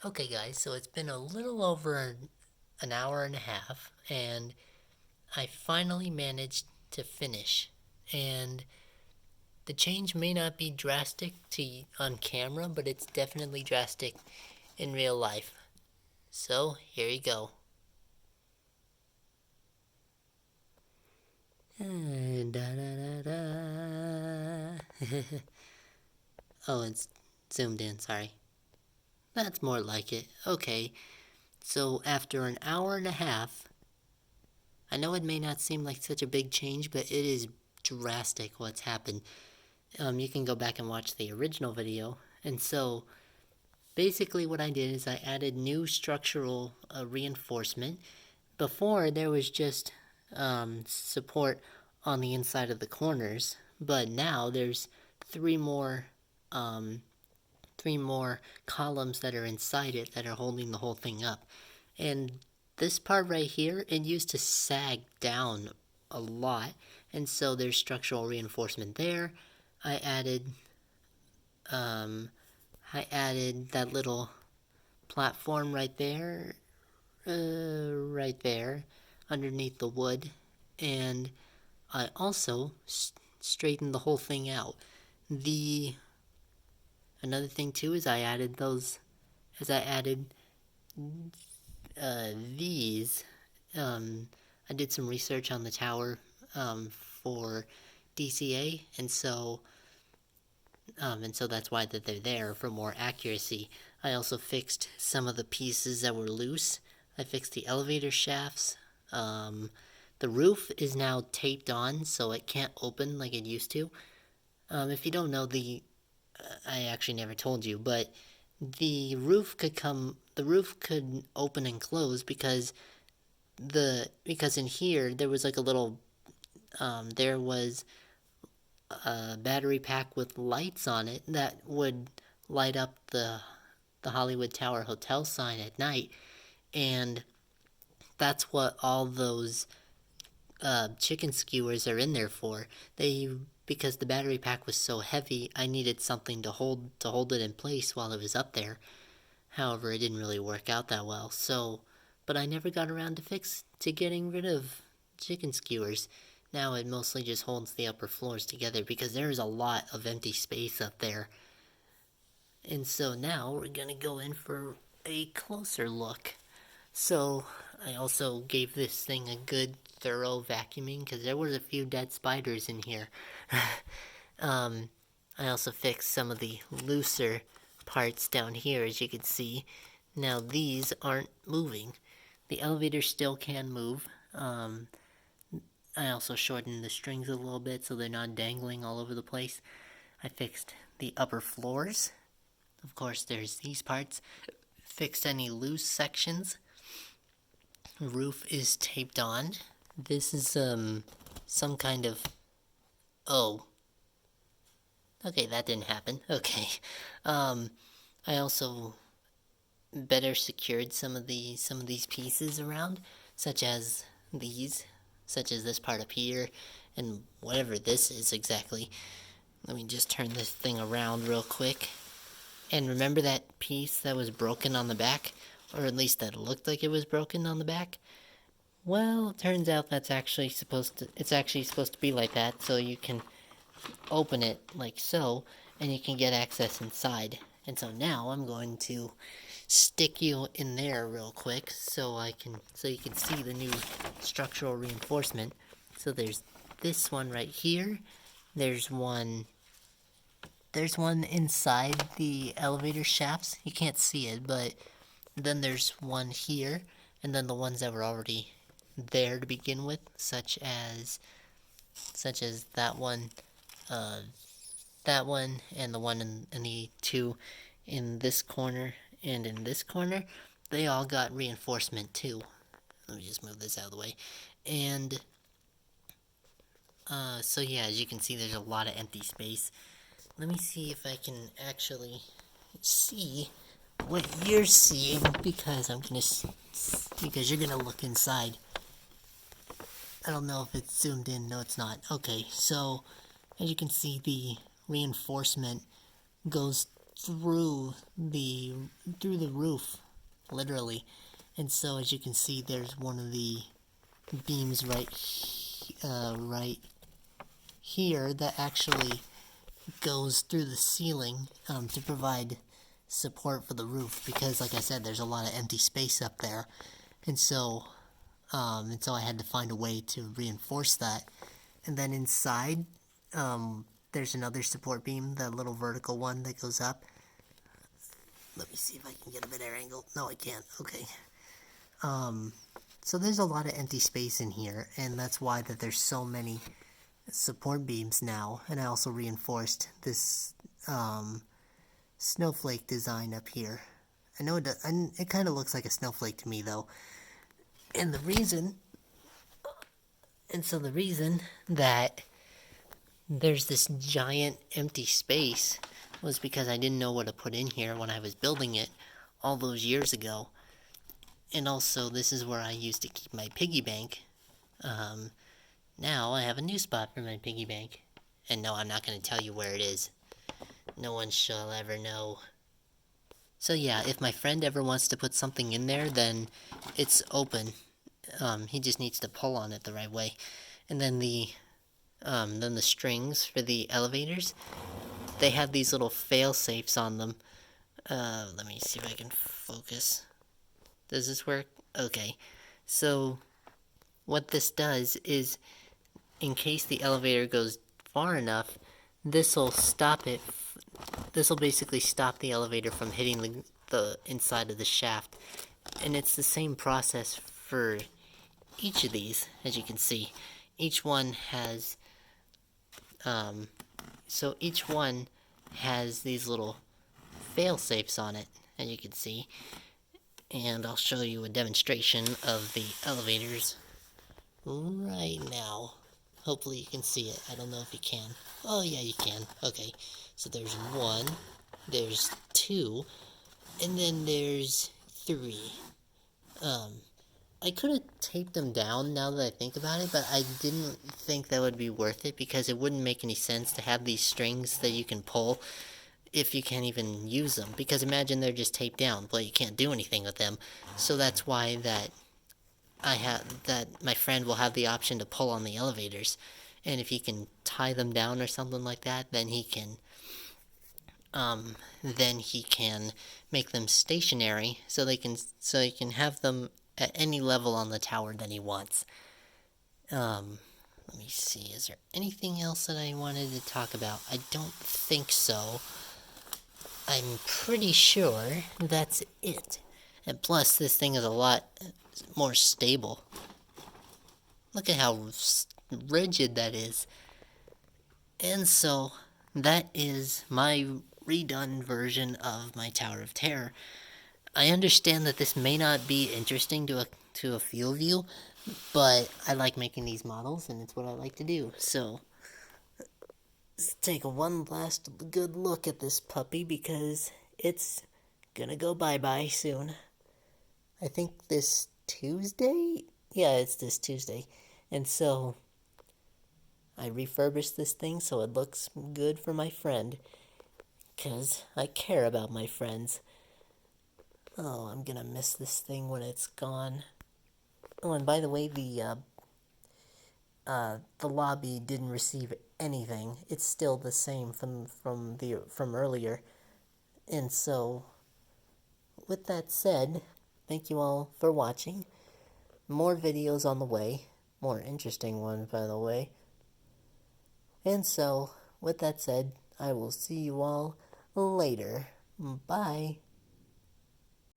Okay guys, so it's been a little over an hour and a half, and I finally managed to finish. And the change may not be drastic on camera, but it's definitely drastic in real life. So, here you go. Oh, it's zoomed in, sorry. That's more like it. Okay, so after an hour and a half, I know it may not seem like such a big change, but it is drastic what's happened. You can go back and watch the original video. And so, basically what I did is I added new structural reinforcement. Before, there was just support on the inside of the corners, but now there's three more um, three more columns that are inside it that are holding the whole thing up. And this part right here, it used to sag down a lot, and so there's structural reinforcement there. I added um, I added that little platform right there, underneath the wood, and I also straightened the whole thing out. The Another thing too is I added these. I did some research on the tower for DCA, and so that's why that they're there for more accuracy. I also fixed some of the pieces that were loose. I fixed the elevator shafts. The roof is now taped on, so it can't open like it used to. If you don't know, I actually never told you, but the roof could open and close because in here there was like a little there was a battery pack with lights on it that would light up the Hollywood Tower Hotel sign at night, and that's what all those chicken skewers are in there for. Because the battery pack was so heavy, I needed something to hold it in place while it was up there. However, it didn't really work out that well. But I never got around to getting rid of chicken skewers. Now it mostly just holds the upper floors together because there is a lot of empty space up there. And so now we're gonna go in for a closer look. So I also gave this thing a good thorough vacuuming because there was a few dead spiders in here. I also fixed some of the looser parts down here, as you can see. Now these aren't moving. The elevator still can move. I also shortened the strings a little bit so they're not dangling all over the place. I fixed the upper floors. Of course, there's these parts. Fixed any loose sections. Roof is taped on. This is some kind of... Oh. Okay, that didn't happen. Okay. I also better secured some of these pieces around, such as this part up here, and whatever this is exactly. Let me just turn this thing around real quick. And remember that piece that was broken on the back? Or at least that looked like it was broken on the back? Well, it turns out it's actually supposed to be like that, so you can open it like so, and you can get access inside. And so now I'm going to stick you in there real quick so you can see the new structural reinforcement. So there's this one right here. There's one inside the elevator shafts. You can't see it, but then there's one here, and then the ones that were already there to begin with, such as that one, and the one in the two in this corner and in this corner. They all got reinforcement too. Let me just move this out of the way. And so yeah, as you can see, there's a lot of empty space. Let me see if I can actually see what you're seeing, because you're gonna look inside. I don't know if it's zoomed in. No, it's not. Okay, so as you can see, the reinforcement goes through the roof, literally. And so, as you can see, there's one of the beams right here that actually goes through the ceiling to provide support for the roof, because like I said, there's a lot of empty space up there, and so I had to find a way to reinforce that. And then inside, there's another support beam, the little vertical one that goes up. Let me see if I can get a better angle. No, I can't. Okay. So there's a lot of empty space in here, and that's why that there's so many support beams now. And I also reinforced this snowflake design up here. I know it does, and it kind of looks like a snowflake to me though. And the reason that there's this giant empty space was because I didn't know what to put in here when I was building it all those years ago. And also, this is where I used to keep my piggy bank. Now I have a new spot for my piggy bank. And no, I'm not going to tell you where it is. No one shall ever know. So yeah, if my friend ever wants to put something in there, then it's open. He just needs to pull on it the right way. And then the strings for the elevators, they have these little fail safes on them. Let me see if I can focus. Does this work? Okay. So what this does is, in case the elevator goes far enough, this'll stop it. This'll basically stop the elevator from hitting the inside of the shaft. And it's the same process for each of these, as you can see. Each one has each one has these little fail safes on it, as you can see. And I'll show you a demonstration of the elevators right now. Hopefully you can see it. I don't know if you can. Oh yeah, you can. Okay, so there's 1, there's 2, and then there's 3. I could have taped them down now that I think about it, but I didn't think that would be worth it, because it wouldn't make any sense to have these strings that you can pull if you can't even use them. Because imagine they're just taped down, but you can't do anything with them. So that's why that my friend will have the option to pull on the elevators. And if he can tie them down or something like that, then he can make them stationary, so he can have them at any level on the tower that he wants. Let me see, is there anything else that I wanted to talk about? I don't think so. I'm pretty sure that's it. And plus, this thing is a lot more stable. Look at how rigid that is. And so, that is my redone version of my Tower of Terror. I understand that this may not be interesting to a few of you, but I like making these models, and it's what I like to do. So, let's take one last good look at this puppy, because it's gonna go bye-bye soon. I think this Tuesday? Yeah, it's this Tuesday. And so, I refurbished this thing so it looks good for my friend, because I care about my friends. Oh, I'm gonna miss this thing when it's gone. Oh, and by the way, the lobby didn't receive anything. It's still the same from earlier. And so, with that said, thank you all for watching. More videos on the way. More interesting ones, by the way. And so, with that said, I will see you all later. Bye.